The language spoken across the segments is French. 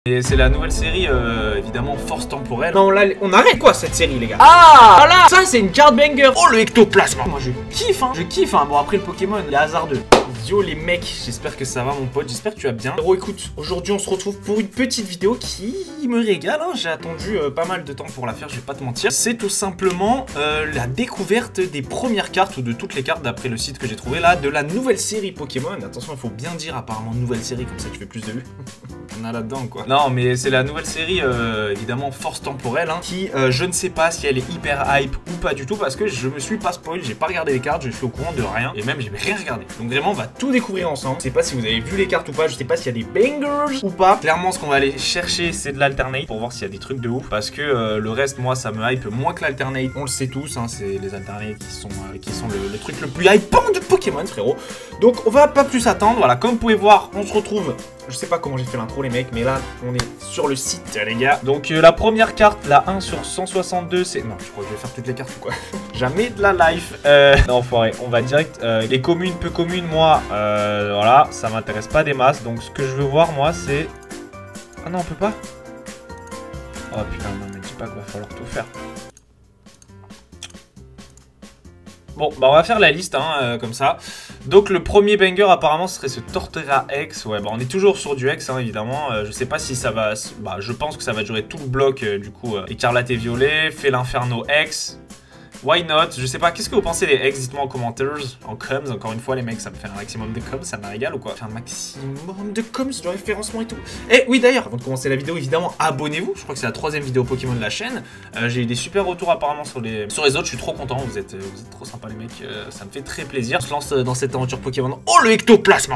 Et c'est la nouvelle série, évidemment, Force Temporelle. Non, là, on arrête quoi cette série, les gars? Ah, voilà. Ça, c'est une carte banger. Oh, le ectoplasme. Moi, je kiffe, hein. Je kiffe, hein. Bon, après, le Pokémon, il est hasardeux. Yo, les mecs, j'espère que ça va, mon pote. J'espère que tu vas bien. Gros, écoute, aujourd'hui, on se retrouve pour une petite vidéo qui me régale, hein. J'ai attendu pas mal de temps pour la faire, je vais pas te mentir. C'est tout simplement la découverte des premières cartes, ou de toutes les cartes, d'après le site que j'ai trouvé, là, de la nouvelle série Pokémon. Attention, il faut bien dire, apparemment, nouvelle série, comme ça, tu fais plus de vues. On a là-dedans, quoi. Non, mais c'est la nouvelle série, évidemment, Force Temporelle, hein, qui, je ne sais pas si elle est hyper hype ou pas du tout, parce que je me suis pas spoil, j'ai pas regardé les cartes, je suis au courant de rien, et même, j'ai rien regardé. Donc vraiment, on va tout découvrir ensemble. Je sais pas si vous avez vu les cartes ou pas, je sais pas s'il y a des bangers ou pas. Clairement, ce qu'on va aller chercher, c'est de l'alternate, pour voir s'il y a des trucs de ouf, parce que le reste, moi, ça me hype moins que l'alternate. On le sait tous, hein, c'est les alternates qui sont le truc le plus hypant de Pokémon, frérot. Donc, on va pas plus attendre. Voilà, comme vous pouvez voir, on se retrouve. Je sais pas comment j'ai fait l'intro, les mecs, mais là, on est sur le site, les gars. Donc, la première carte, la 1 sur 162, c'est... Non, je crois que je vais faire toutes les cartes ou quoi. Jamais de la life. Non, enfoiré, on va direct. Les communes, peu communes, moi, voilà, ça m'intéresse pas des masses. Donc, ce que je veux voir, moi, c'est... Ah non, on peut pas? Oh putain, non, mais dis pas qu'il va falloir tout faire. Bon, bah on va faire la liste, hein, comme ça. Donc le premier banger apparemment ce serait ce Torterra X. Ouais, bah on est toujours sur du X, hein, évidemment. Je sais pas si ça va... Bah je pense que ça va durer tout le bloc, du coup. Écarlate et violet, fait l'Inferno X. Why not? Je sais pas, qu'est-ce que vous pensez des X? Dites-moi en commentaires, en coms, encore une fois les mecs, ça me fait un maximum de coms, ça me régale ou quoi? Un maximum de coms, de référencement et tout. Et oui d'ailleurs, avant de commencer la vidéo, évidemment, abonnez-vous, je crois que c'est la 3e vidéo Pokémon de la chaîne. J'ai eu des super retours apparemment sur les autres, je suis trop content, vous êtes trop sympas les mecs, ça me fait très plaisir. On se lance dans cette aventure Pokémon. Oh le ectoplasme!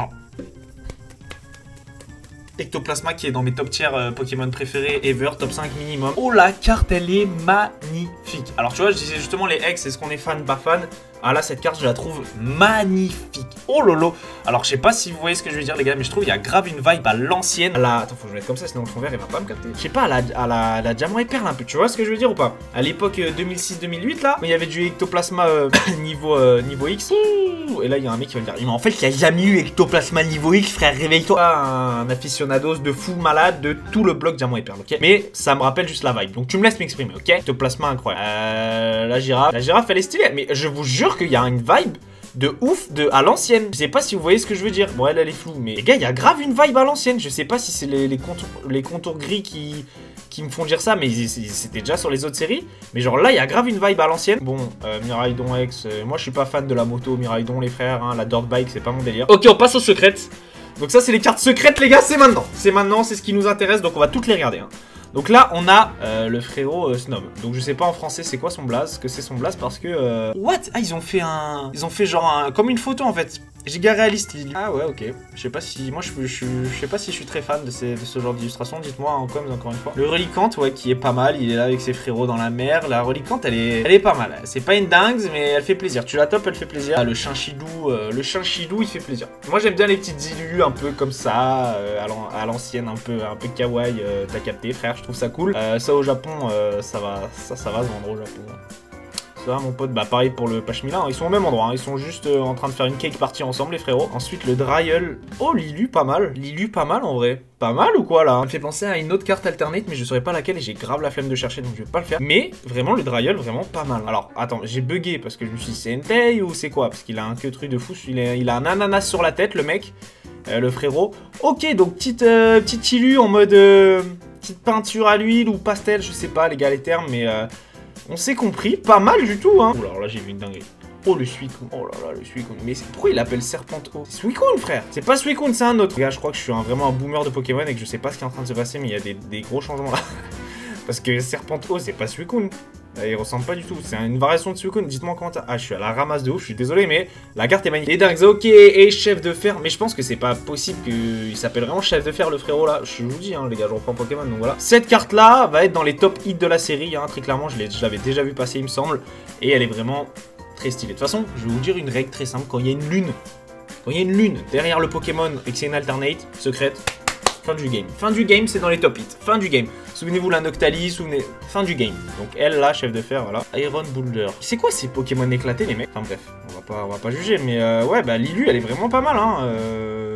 Ectoplasma qui est dans mes top tier Pokémon préférés ever, top 5 minimum. Oh la carte elle est magnifique. Alors tu vois je disais justement les X, est-ce qu'on est fan pas fan? Ah là cette carte je la trouve magnifique. Oh lolo. Alors je sais pas si vous voyez ce que je veux dire les gars, mais je trouve il y a grave une vibe à l'ancienne. Attends faut que je mette comme ça sinon le fond vert il va pas me capter. Je sais pas à la Diamant et Perle un peu, tu vois ce que je veux dire ou pas? À l'époque 2006-2008 là, il y avait du Ectoplasma niveau X. Et là il y a un mec qui va me dire, mais en fait il y a jamais eu Ectoplasma niveau X frère, réveille-toi. Un aficionados de fou malade de tout le bloc Diamant et Perle, ok? Mais ça me rappelle juste la vibe, donc tu me laisses m'exprimer, ok? Ectoplasma incroyable. La girafe elle est stylée, mais je vous jure qu'il y a une vibe de ouf à l'ancienne. Je sais pas si vous voyez ce que je veux dire. Bon, elle est floue, mais les gars, il y a grave une vibe à l'ancienne. Je sais pas si c'est les contours gris qui me font dire ça, mais c'était déjà sur les autres séries. Mais genre là, il y a grave une vibe à l'ancienne. Bon, Miraidon X, moi je suis pas fan de la moto Miraidon, les frères, hein, la dirt bike, c'est pas mon délire. Ok, on passe aux secrètes. Donc ça, c'est les cartes secrètes, les gars, c'est maintenant. C'est maintenant, c'est ce qui nous intéresse, donc on va toutes les regarder, hein. Donc là, on a le frérot Snob. Donc je sais pas en français c'est quoi son blaze, que c'est son blaze parce que... What? Ah, ils ont fait genre comme une photo en fait. Giga réaliste. Ah ouais, ok. Je sais pas si... Moi, je sais pas si je suis très fan de ce genre d'illustration. Dites-moi en com, encore une fois. Le Reliquante, ouais, qui est pas mal. Il est là avec ses frérots dans la mer. La Reliquante, elle est pas mal. C'est pas une dingue, mais elle fait plaisir. Tu la topes, elle fait plaisir. Ah, le Chinchidou, il fait plaisir. Moi, j'aime bien les petites illus un peu comme ça, à l'ancienne, un peu kawaii. T'as capté, frère. Je trouve ça cool. Ça au Japon, ça va se vendre au Japon. Ça, mon pote, bah pareil pour le Pachemila, hein. Ils sont au même endroit, hein. Ils sont juste en train de faire une cake party ensemble les frérots. Ensuite le Dryel, oh Lilu pas mal en vrai. Pas mal ou quoi là? Ça me fait penser à une autre carte alternate mais je saurais pas laquelle et j'ai grave la flemme de chercher donc je vais pas le faire. Mais vraiment le Dryel vraiment pas mal. Alors attends, j'ai bugué parce que je me suis dit c'est Entei ou c'est quoi? Parce qu'il a un queutru de fou, il a un ananas sur la tête le mec, le frérot. Ok donc petite ilu en mode petite peinture à l'huile ou pastel, je sais pas les gars les termes mais... On s'est compris, pas mal du tout, hein. Oh là, alors là, j'ai vu une dinguerie. Oh, le Suicune. Oh là là, le Suicune. Mais pourquoi il l'appelle Serpenteo? C'est Suicune, frère. C'est pas Suicune, c'est un autre. Les gars, je crois que je suis vraiment un boomer de Pokémon et que je sais pas ce qui est en train de se passer, mais il y a des gros changements là. Parce que Serpenteo, c'est pas Suicune. Il ressemble pas du tout, c'est une variation de Suicune, dites-moi en commentaire. Ah, je suis à la ramasse de ouf, je suis désolé, mais la carte est magnifique. Les dingues, ok, et chef de fer, mais je pense que c'est pas possible qu'il s'appelle vraiment chef de fer le frérot là. Je vous dis, hein, les gars, je reprends Pokémon, donc voilà. Cette carte là va être dans les top hits de la série, hein, très clairement, je l'avais déjà vu passer, il me semble, et elle est vraiment très stylée. De toute façon, je vais vous dire une règle très simple, quand il y a une lune derrière le Pokémon et que c'est une alternate, secrète, fin du game. Fin du game, c'est dans les top hits. Fin du game. Souvenez-vous la Noctali, fin du game. Donc elle là, chef de fer, voilà. Iron Boulder. C'est quoi ces Pokémon éclatés les mecs? Enfin bref, on va pas juger, mais ouais, bah Lilu, elle est vraiment pas mal, hein.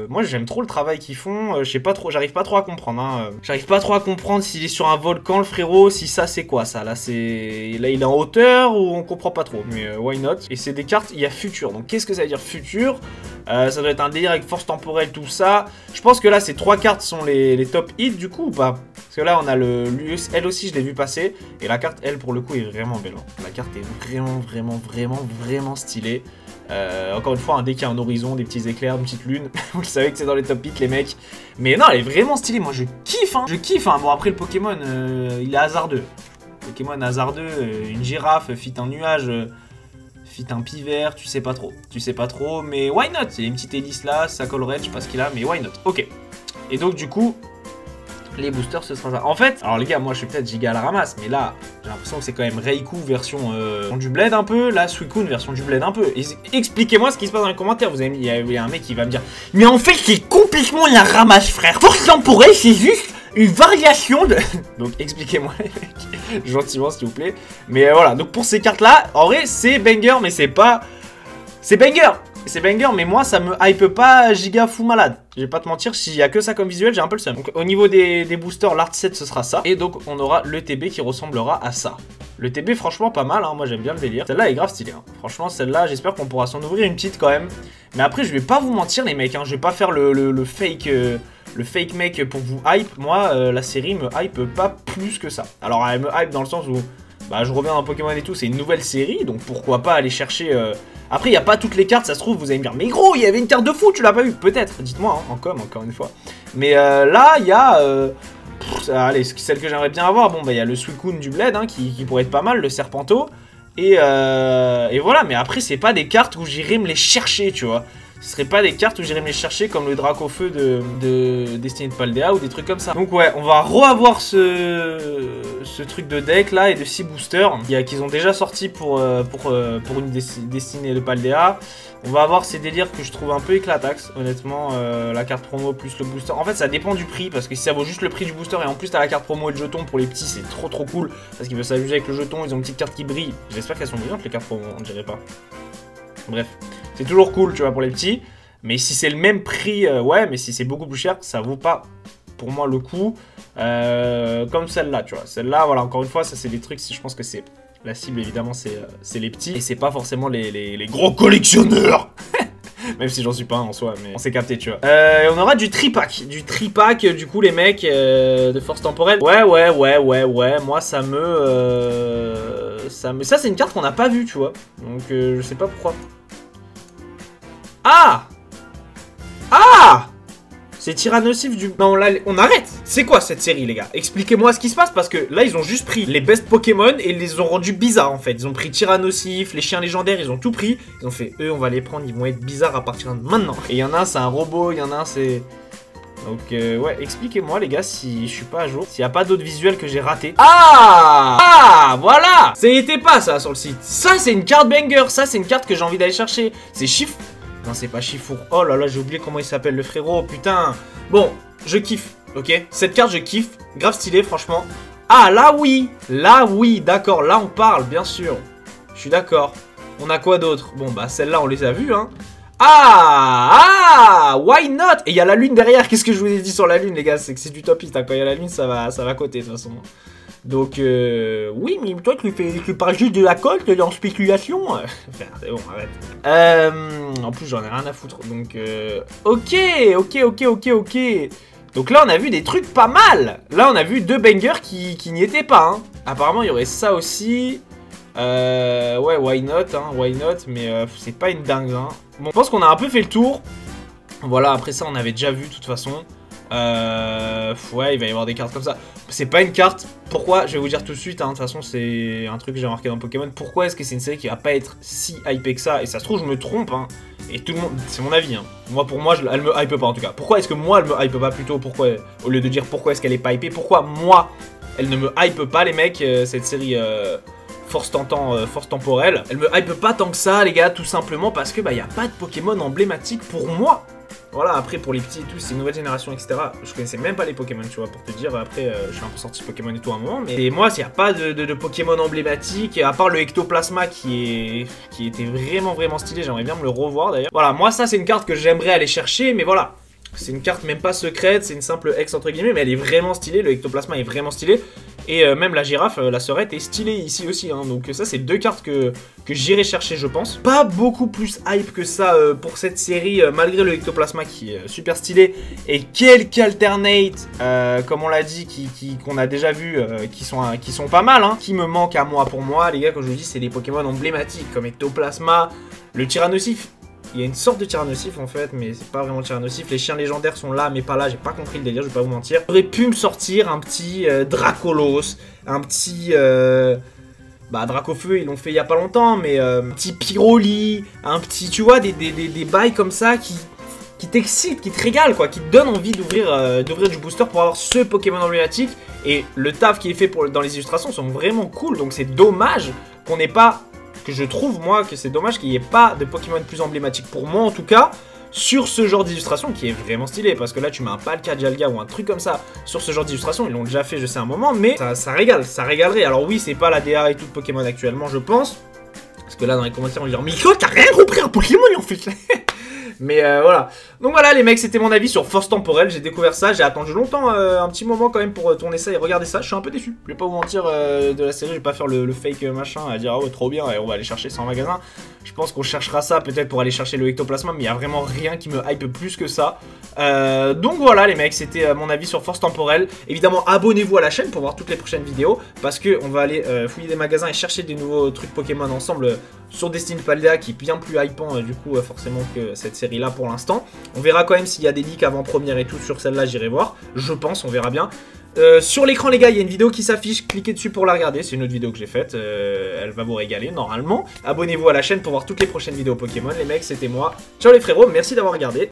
moi j'aime trop le travail qu'ils font, je sais pas trop, j'arrive pas trop à comprendre, hein. J'arrive pas trop à comprendre s'il est sur un volcan le frérot, si ça c'est quoi ça, là il est en hauteur ou on comprend pas trop, mais why not. Et c'est des cartes, il y a futur, donc qu'est-ce que ça veut dire futur? Ça doit être un délire avec force temporelle, tout ça. Je pense que là ces 3 cartes sont les top hits du coup ou pas? Parce que là on a elle aussi je l'ai vu passer, et la carte elle pour le coup est vraiment belle, hein. La carte est vraiment stylée. Encore une fois, dès qu'il y a un horizon, des petits éclairs, une petite lune, vous le savez que c'est dans les top hits les mecs. Mais non, elle est vraiment stylée, moi je kiffe, hein. Je kiffe, hein. Bon après le Pokémon, il est hasardeux. Pokémon hasardeux, une girafe, fit un nuage, fit un pivert, tu sais pas trop, mais why not? Il y a une petite hélice là, ça collerait, je sais pas ce qu'il a, mais why not? Ok. Et donc du coup, les boosters ce sera ça. En fait, alors les gars, moi je suis peut-être giga à la ramasse, mais là, j'ai l'impression que c'est quand même Raikou version du bled un peu, là Suicune version du bled un peu. Expliquez-moi ce qui se passe dans les commentaires, vous avez mis, il y a un mec qui va me dire, mais en fait c'est complètement la ramasse frère, force temporelle c'est juste une variation de... Donc expliquez-moi les mecs, gentiment s'il vous plaît. Mais voilà, donc pour ces cartes là, en vrai c'est banger, mais c'est pas... C'est banger! C'est banger, mais moi ça me hype pas giga fou malade. Je vais pas te mentir, s'il y a que ça comme visuel, j'ai un peu le seum. Donc au niveau des boosters, l'art set ce sera ça. Et donc on aura le TB qui ressemblera à ça. Le TB franchement pas mal, hein. Moi j'aime bien le délire. Celle-là est grave stylée, hein. Franchement celle-là j'espère qu'on pourra s'en ouvrir une petite quand même. Mais après je vais pas vous mentir les mecs, hein. Je vais pas faire le fake mec pour vous hype. Moi la série me hype pas plus que ça. Alors elle me hype dans le sens où bah, je reviens dans Pokémon et tout, c'est une nouvelle série, donc pourquoi pas aller chercher... Après, il n'y a pas toutes les cartes, ça se trouve, vous allez me dire, mais gros, il y avait une carte de fou, tu l'as pas eu? Peut-être, dites-moi, hein, en com, encore une fois. Mais là, il y a... allez, celle que j'aimerais bien avoir, bon, bah, il y a le Suicune du Bled, hein, qui pourrait être pas mal, le Serpento. Et voilà, mais après, c'est pas des cartes où j'irai me les chercher, tu vois. Ce serait pas des cartes où j'irais me les chercher comme le Dracofeu de Destiny de Paldea ou des trucs comme ça. Donc ouais, on va reavoir ce truc de deck là et de 6 boosters qu'ils ont déjà sorti pour une Destiny de Paldea. On va avoir ces délires que je trouve un peu éclatax, honnêtement, la carte promo plus le booster. En fait, ça dépend du prix, parce que si ça vaut juste le prix du booster et en plus t'as la carte promo et le jeton pour les petits, c'est trop cool. Parce qu'ils veulent s'amuser avec le jeton, ils ont une petite carte qui brille. J'espère qu'elles sont brillantes les cartes promo, on dirait pas. Bref, c'est toujours cool, tu vois, pour les petits. Mais si c'est le même prix, ouais, mais si c'est beaucoup plus cher, ça vaut pas, pour moi, le coup. Comme celle-là, tu vois. Celle-là, voilà, encore une fois, ça c'est des trucs, je pense que c'est... La cible, évidemment, c'est les petits. Et c'est pas forcément les gros collectionneurs. Même si j'en suis pas un en soi, mais on s'est capté, tu vois. On aura du tripack. Du tripack, du coup, les mecs de force temporelle. Ouais. Moi, ça, c'est une carte qu'on n'a pas vue, tu vois. Donc, je sais pas pourquoi. Ah! C'est Tyrannosif du... Non, là, on arrête. C'est quoi cette série, les gars? Expliquez-moi ce qui se passe, parce que là, ils ont juste pris les best Pokémon et ils les ont rendus bizarres, en fait. Ils ont pris Tyrannosif, les chiens légendaires, ils ont tout pris. Ils ont fait, eux, on va les prendre, ils vont être bizarres à partir de maintenant. Et il y en a un, c'est un robot, il y en a un, c'est... Donc, ouais, expliquez-moi, les gars, si je suis pas à jour. S'il n'y a pas d'autres visuels que j'ai ratés. Voilà. C'était pas ça sur le site. Ça, c'est une carte banger. Ça, c'est une carte que j'ai envie d'aller chercher. C'est Chiffre... Non, c'est pas Chifour. Oh là là, j'ai oublié comment il s'appelle le frérot, putain. Bon, je kiffe, ok? Cette carte, je kiffe. Grave stylé, franchement. Ah, là, oui. Là, oui, d'accord. Là, on parle, bien sûr. Je suis d'accord. On a quoi d'autre? Bon, bah, celle-là, on les a vues, hein. Why not? Et il y a la lune derrière. Qu'est-ce que je vous ai dit sur la lune, les gars? C'est que c'est du top hit, hein. Quand il y a la lune, ça va côté, de toute façon. Donc, oui, mais toi, tu parles juste de la colle, t'es en spéculation. C'est bon, arrête. En plus, j'en ai rien à foutre. Donc, ok. Donc là, on a vu des trucs pas mal. Là, on a vu 2 bangers qui n'y étaient pas. Hein. Apparemment, il y aurait ça aussi. Ouais, why not, hein, why not. Mais c'est pas une dingue. Hein. Bon, je pense qu'on a un peu fait le tour. Voilà, après ça, on avait déjà vu, de toute façon. Ouais, il va y avoir des cartes comme ça. C'est pas une carte. Pourquoi? Je vais vous dire tout de suite. Hein, de toute façon, c'est un truc que j'ai remarqué dans Pokémon. Pourquoi est-ce que c'est une série qui va pas être si hypée que ça? Et ça se trouve, je me trompe. Hein, et tout le monde, c'est mon avis. Hein. Moi, pour moi, elle me hype pas en tout cas. Pourquoi est-ce que moi, elle me hype pas plutôt? Pourquoi, au lieu de dire pourquoi est-ce qu'elle est pas hypée, pourquoi moi, elle ne me hype pas, les mecs, cette série force temporelle. Elle me hype pas tant que ça, les gars, tout simplement parce que bah y a pas de Pokémon emblématique pour moi. Voilà, après pour les petits et tout, c'est une nouvelle génération, etc. Je connaissais même pas les Pokémon, tu vois, pour te dire. Après, je suis un peu sorti Pokémon et tout à un moment, mais moi, s'il n'y a pas de Pokémon emblématique, à part le Ectoplasma qui était vraiment stylé, j'aimerais bien me le revoir d'ailleurs. Voilà, moi, ça, c'est une carte que j'aimerais aller chercher, mais voilà. C'est une carte même pas secrète, c'est une simple ex entre guillemets, mais elle est vraiment stylée, le ectoplasma est vraiment stylé. Et même la girafe, la sœurette est stylée ici aussi, hein. Donc ça c'est 2 cartes que j'irai chercher je pense. Pas beaucoup plus hype que ça pour cette série, malgré le ectoplasma qui est super stylé. Et quelques alternates, comme on l'a dit, qu'on a déjà vu, qui sont pas mal, hein. Qui me manquent à moi, pour moi, les gars, comme je vous dis, c'est des Pokémon emblématiques, comme ectoplasma, le Tyrannosif. Il y a une sorte de Tyrannosif en fait, mais c'est pas vraiment le Tyrannosif. Les chiens légendaires sont là, mais pas là. J'ai pas compris le délire, je vais pas vous mentir. J'aurais pu me sortir un petit Dracolos, un petit... Dracofeu, ils l'ont fait il y a pas longtemps, mais un petit Pyroli, un petit... Tu vois, des bails comme ça qui t'excitent, qui te régalent, quoi. Qui te donnent envie d'ouvrir du booster pour avoir ce Pokémon emblématique. Et le taf qui est fait dans les illustrations sont vraiment cool, donc c'est dommage qu'on n'ait pas... que je trouve moi que c'est dommage qu'il n'y ait pas de Pokémon plus emblématique pour moi en tout cas sur ce genre d'illustration qui est vraiment stylé, parce que là tu mets un Palkia Dialga ou un truc comme ça sur ce genre d'illustration, ils l'ont déjà fait je sais un moment, mais ça régale, ça régalerait. Alors oui, c'est pas la DA et tout de Pokémon actuellement je pense, parce que là dans les commentaires on va dire Miko t'as rien compris un Pokémon en fait. Mais voilà. Donc voilà les mecs, c'était mon avis sur Force Temporelle. J'ai découvert ça, j'ai attendu longtemps, un petit moment quand même pour tourner ça et regarder ça. Je suis un peu déçu, je vais pas vous mentir de la série. Je vais pas faire le fake machin à dire ah ouais trop bien et on va aller chercher ça en magasin. Je pense qu'on cherchera ça peut-être pour aller chercher le ectoplasma, mais il y a vraiment rien qui me hype plus que ça. Donc voilà les mecs, c'était mon avis sur Force Temporelle. Évidemment abonnez-vous à la chaîne pour voir toutes les prochaines vidéos, parce que on va aller fouiller des magasins et chercher des nouveaux trucs Pokémon ensemble sur Destiny Paldea, qui est bien plus hypant du coup forcément que cette série là pour l'instant. On verra quand même s'il y a des leaks avant-première et tout sur celle-là, j'irai voir. Je pense, on verra bien. Sur l'écran les gars, il y a une vidéo qui s'affiche, cliquez dessus pour la regarder, c'est une autre vidéo que j'ai faite, elle va vous régaler normalement. Abonnez-vous à la chaîne pour voir toutes les prochaines vidéos Pokémon les mecs, c'était moi. Ciao les frérots, merci d'avoir regardé.